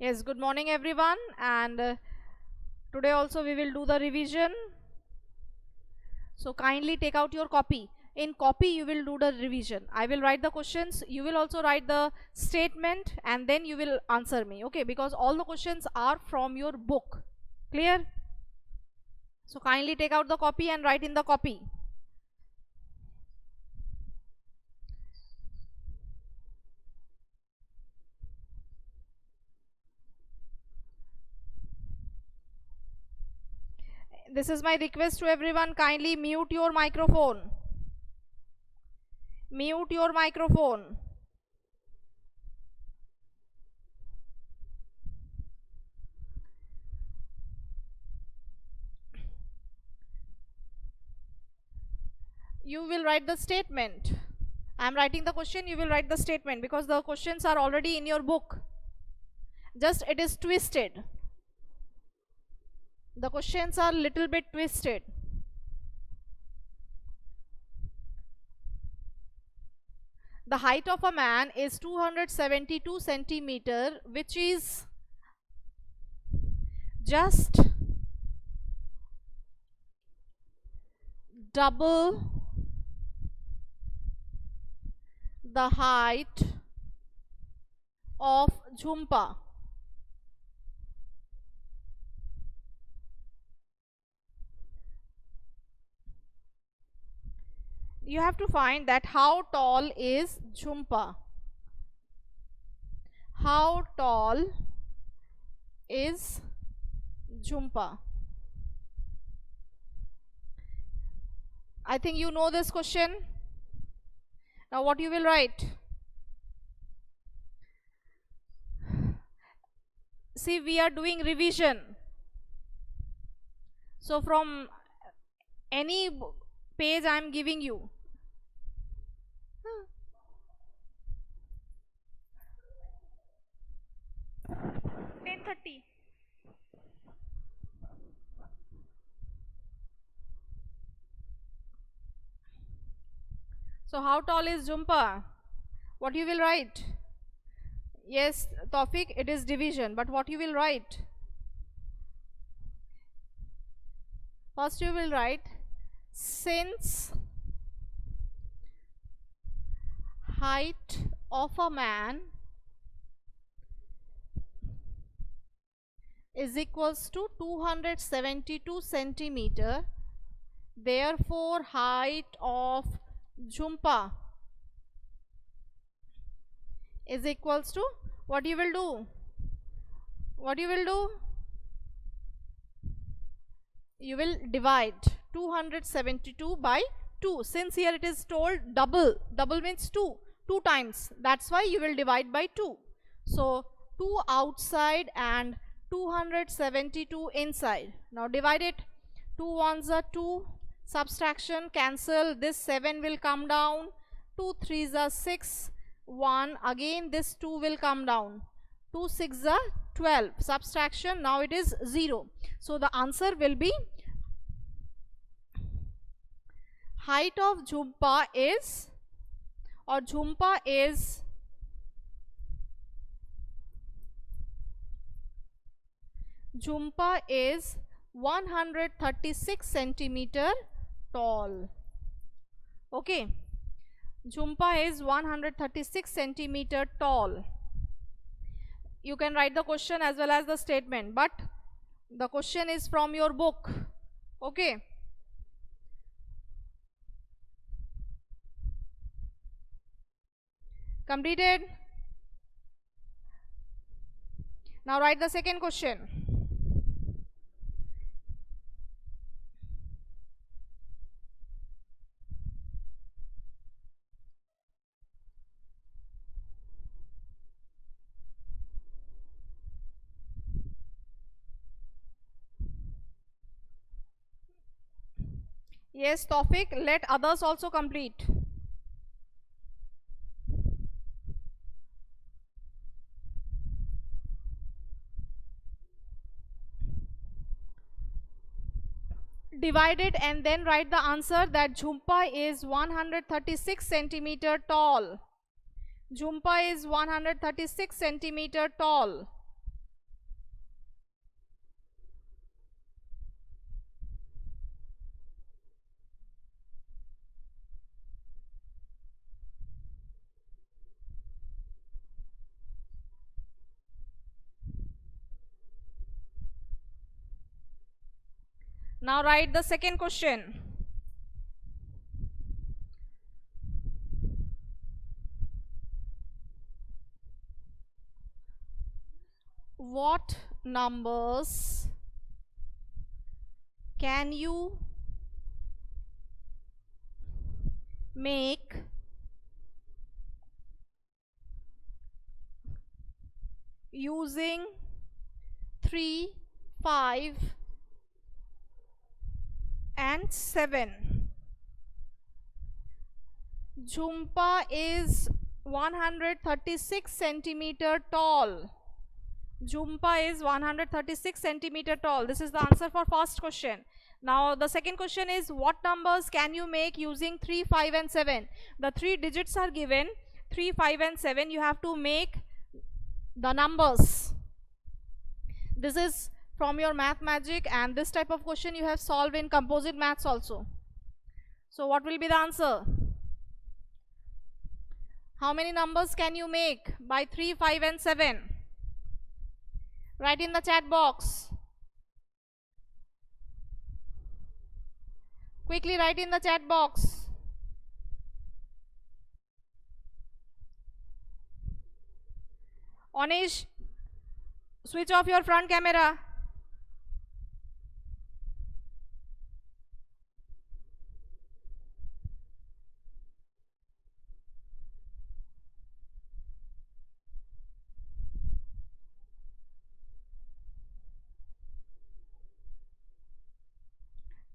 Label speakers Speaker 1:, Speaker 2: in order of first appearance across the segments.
Speaker 1: Yes, good morning everyone, and today also we will do the revision. So kindly take out your copy. In copy you will do the revision. I will write the questions, you will also write the statement, and then you will answer me, okay? Because all the questions are from your book. Clear? So kindly take out the copy and write in the copy. This is my request to everyone, kindly mute your microphone. Mute your microphone. You will write the statement. I am writing the question, you will write the statement, because the questions are already in your book. Just it is twisted. The questions are little bit twisted. The height of a man is 272 centimeter, which is just double the height of Jhumpa. You have to find that how tall is Jhumpa. How tall is Jhumpa? I think you know this question. Now what you will write? See, we are doing revision. So from any page I am giving you. 10:30. So how tall is Jhumpa? What you will write? Yes, Tawfiq, it is division, but what you will write? First you will write, since height of a man is equals to 272 centimeter, therefore height of Jhumpa is equals to, what you will do? What you will do? You will divide 272 by 2. Since here it is told double, double means 2 times, that's why you will divide by 2. So 2 outside and 272 inside. Now divide it. 2 ones are 2, subtraction, cancel, this 7 will come down, 2 3s are 6, 1, again this 2 will come down, 2 6s are 12, subtraction, now it is 0. So the answer will be, height of Jhumpa is, or Jhumpa is 136 centimeter tall. Okay, Jhumpa is 136 centimeter tall. You can write the question as well as the statement, but the question is from your book. Okay. Completed? Now write the second question. Yes, Tawfiq, let others also complete. Divide it and then write the answer that Jhumpa is 136 centimeter tall. Jhumpa is 136 centimeter tall. Now write the second question. What numbers can you make using 3, 5 and 7? Jhumpa is 136 centimeter tall. Jhumpa is 136 centimeter tall. This is the answer for first question. Now the second question is, what numbers can you make using 3, 5 and 7? The three digits are given, 3, 5 and 7. You have to make the numbers. This is from your math magic, and this type of question you have solved in composite maths also. So what will be the answer? How many numbers can you make by 3, 5 and 7? Write in the chat box. Quickly write in the chat box. Anish, switch off your front camera.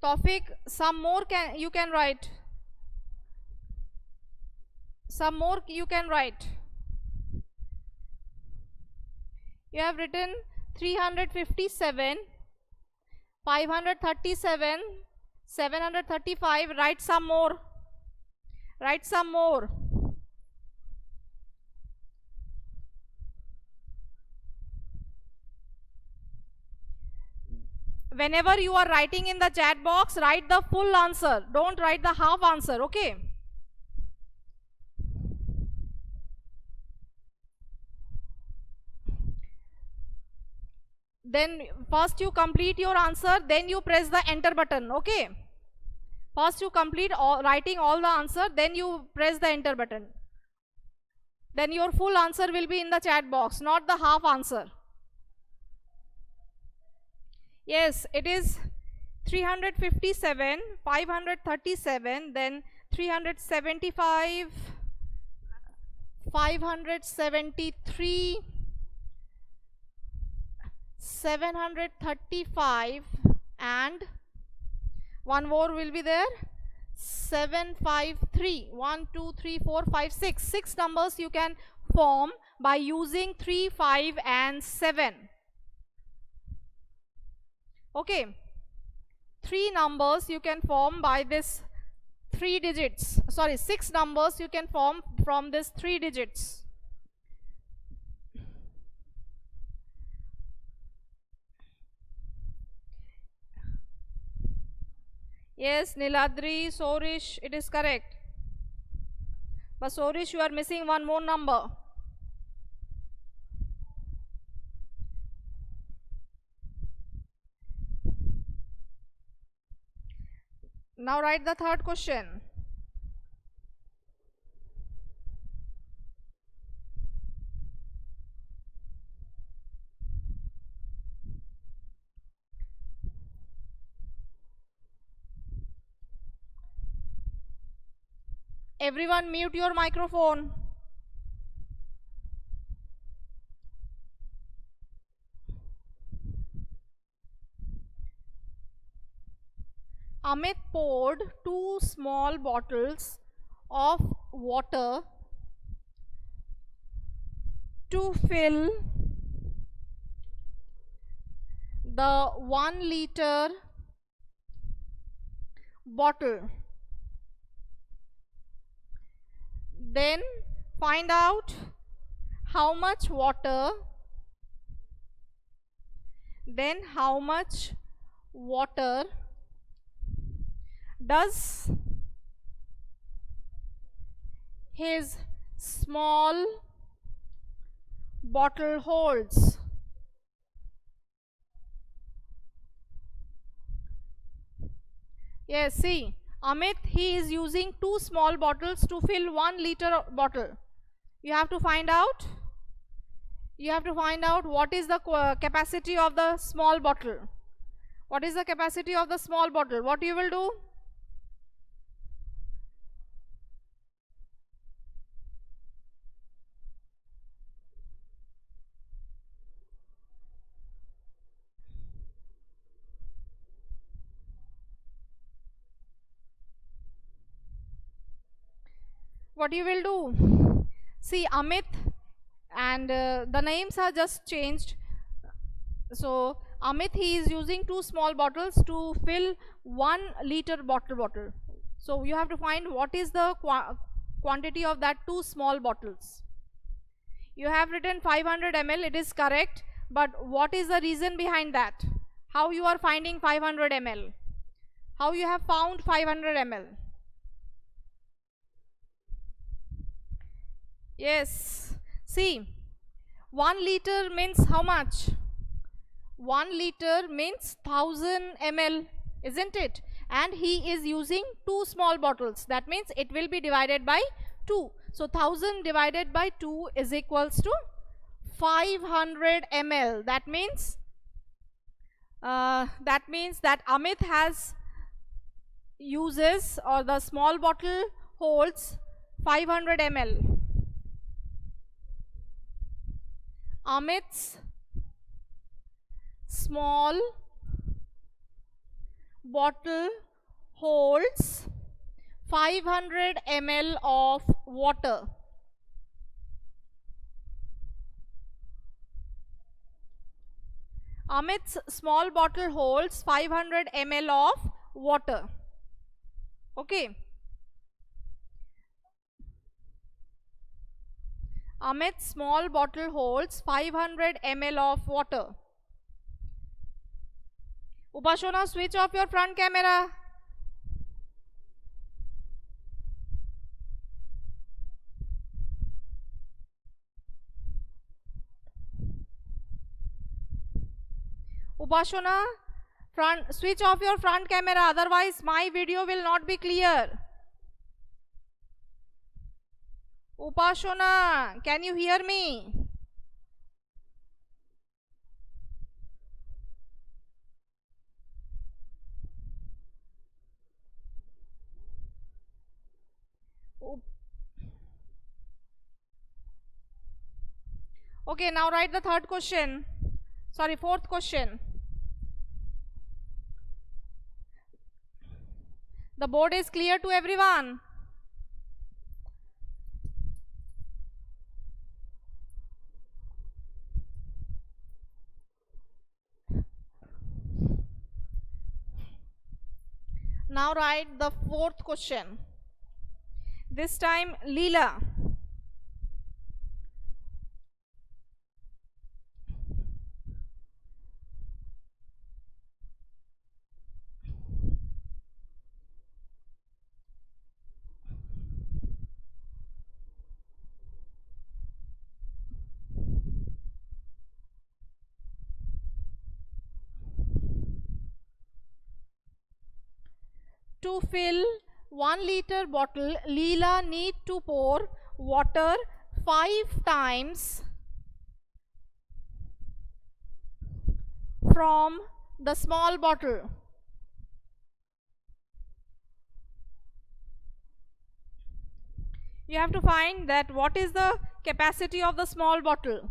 Speaker 1: Tawfiq, some more you can write. Some more you can write. You have written 357, 537, 735. Write some more. Write some more. Whenever you are writing in the chat box, write the full answer. Don't write the half answer, okay? Then first you complete your answer, then you press the enter button, okay? First you complete writing all the answer, then you press the enter button. Then your full answer will be in the chat box, not the half answer. Yes, it is 357, 537, then 375, 573, 735, and one more will be there, 753. 1, 2, 3, 4, 5, 6. 6 numbers you can form by using 3, 5 and 7. Okay, 3 numbers you can form by this 3 digits. Sorry, 6 numbers you can form from this 3 digits. Yes, Niladri, Sorish, it is correct. But Sorish, you are missing one more number. Now write the third question. Everyone mute your microphone. Amit poured 2 small bottles of water to fill the 1 liter bottle. Then find out how much water, does his small bottle holds. Yes, see, Amit, he is using 2 small bottles to fill 1 liter bottle. You have to find out. You have to find out what is the capacity of the small bottle. What is the capacity of the small bottle? What you will do? What you will do? See, Amit, and the names are just changed. So Amit, he is using 2 small bottles to fill 1 liter bottle. So you have to find what is the quantity of that 2 small bottles. You have written 500 ml, it is correct, but what is the reason behind that? How you are finding 500 ml? How you have found 500 ml? Yes, see, 1 liter means how much? 1 liter means 1000 ml, isn't it? And he is using 2 small bottles. That means it will be divided by 2. So 1000 divided by 2 is equals to 500 ml. That means that Amit has uses, or the small bottle holds 500 ml. Amit's small bottle holds 500 ml of water. Amit's small bottle holds 500 ml of water. Okay. Amit's small bottle holds 500 ml of water. Upashana, switch off your front camera. Upashana, switch off your front camera, otherwise my video will not be clear. Upashana, can you hear me? Okay, now write the third question. Sorry, fourth question. The board is clear to everyone? Now write the fourth question. This time, Leela. To fill 1 liter bottle, Leela need to pour water 5 times from the small bottle. You have to find that what is the capacity of the small bottle.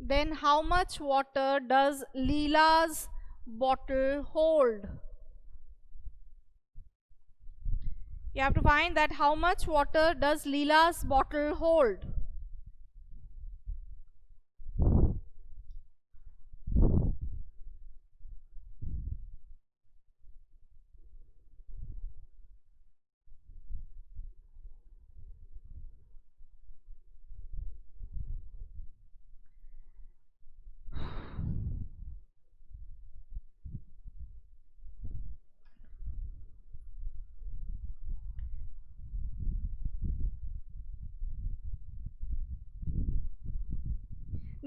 Speaker 1: Then how much water does Leela's bottle hold? You have to find that how much water does Leela's bottle hold.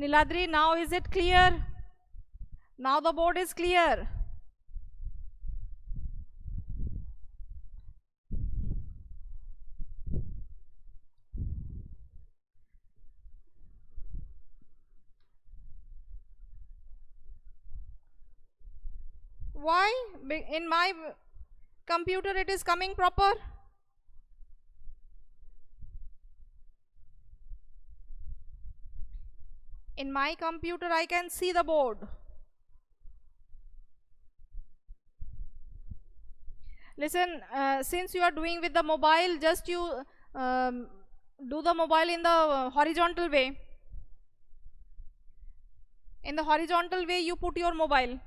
Speaker 1: Niladri, now is it clear? Now the board is clear. Why? In my computer it is coming proper. In my computer I can see the board. Listen, since you are doing with the mobile, just you do the mobile in the horizontal way. In the horizontal way you put your mobile.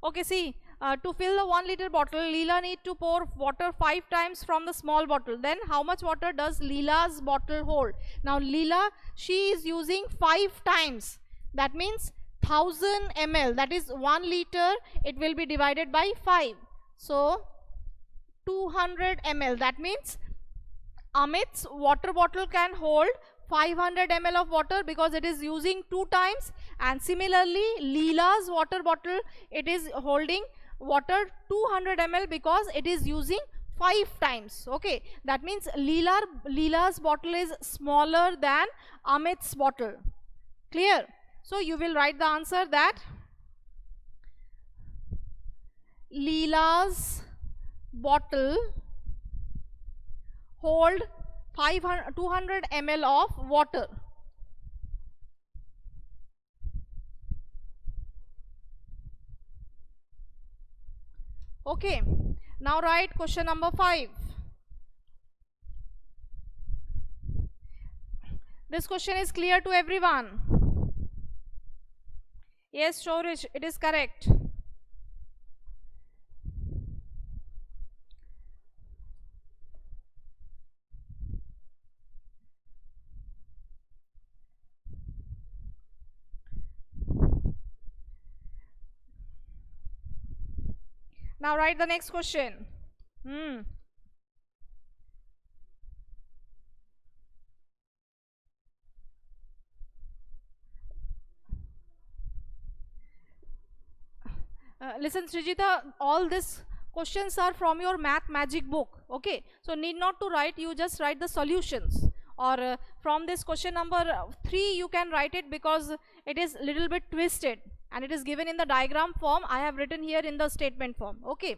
Speaker 1: Okay, see, to fill the 1 liter bottle, Leela need to pour water 5 times from the small bottle. Then how much water does Leela's bottle hold? Now Leela, she is using 5 times. That means 1000 ml. That is 1 liter. It will be divided by 5. So 200 ml. That means Amit's water bottle can hold 500 ml of water because it is using 2 times, and similarly Leela's water bottle, it is holding water 200 ml because it is using 5 times. Okay, that means Leela's bottle is smaller than Amit's bottle. Clear? So you will write the answer that Leela's bottle hold 200 ml of water. Okay, now write question number 5. This question is clear to everyone? Yes, Shorish, it is correct. Now write the next question. Listen, Srijita, all these questions are from your math magic book. Okay, so need not to write, you just write the solutions. Or from this question number 3 you can write it because it is little bit twisted and it is given in the diagram form. I have written here in the statement form. Okay.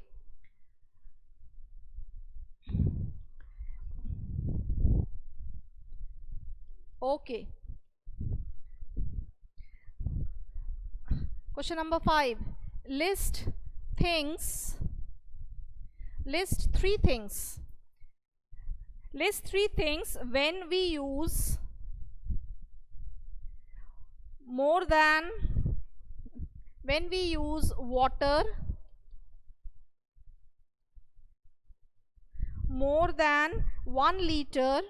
Speaker 1: Okay. Question number 5. List 3 things. List 3 things when we use water more than 1 liter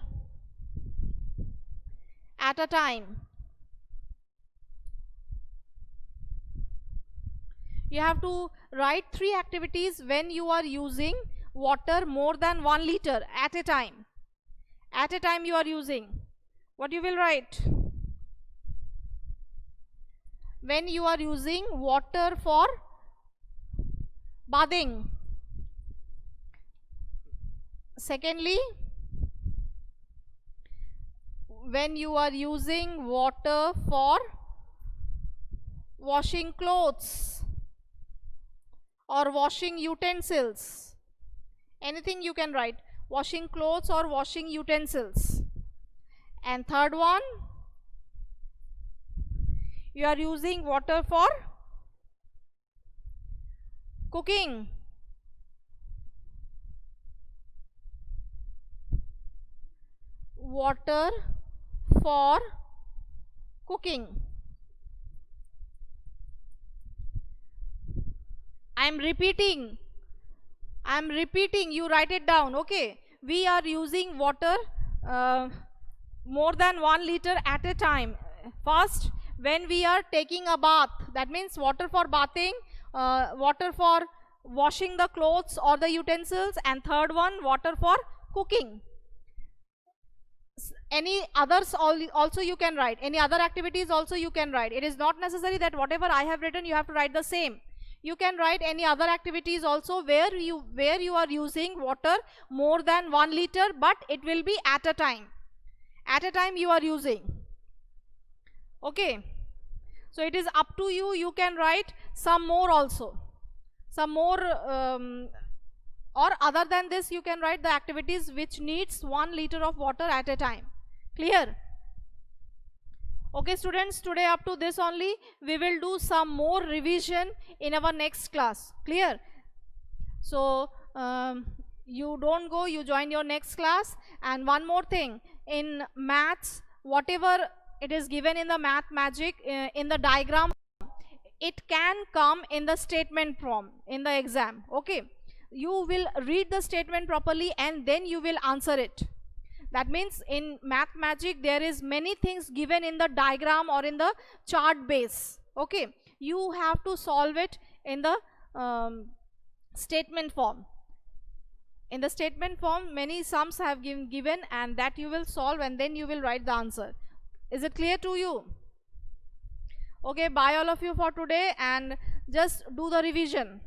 Speaker 1: at a time. You have to write 3 activities when you are using water more than 1 liter at a time. At a time you are using. What you will write? When you are using water for bathing. Secondly, when you are using water for washing clothes or washing utensils. Anything you can write. Washing clothes or washing utensils. And third one, you are using water for cooking. Water for cooking. I am repeating, you write it down. Okay, we are using water more than 1 liter at a time. First, when we are taking a bath, that means water for bathing, water for washing the clothes or the utensils, and third one, water for cooking. any others also you can write, any other activities also you can write. It is not necessary that whatever I have written you have to write the same. You can write any other activities also where you are using water more than 1 liter, but it will be at a time. At a time you are using. Okay. So it is up to you. You can write some more also. Some more or other than this you can write the activities which needs 1 liter of water at a time. Clear? Okay students, today up to this only. We will do some more revision in our next class. Clear? So you don't go, you join your next class. And one more thing, in maths, whatever it is given in the Math Magic in the diagram, it can come in the statement form in the exam. Okay, you will read the statement properly and then you will answer it. That means in Math Magic there is many things given in the diagram or in the chart base. Okay, you have to solve it in the statement form. In the statement form many sums have given and that you will solve and then you will write the answer. Is it clear to you? Okay, bye all of you for today and just do the revision.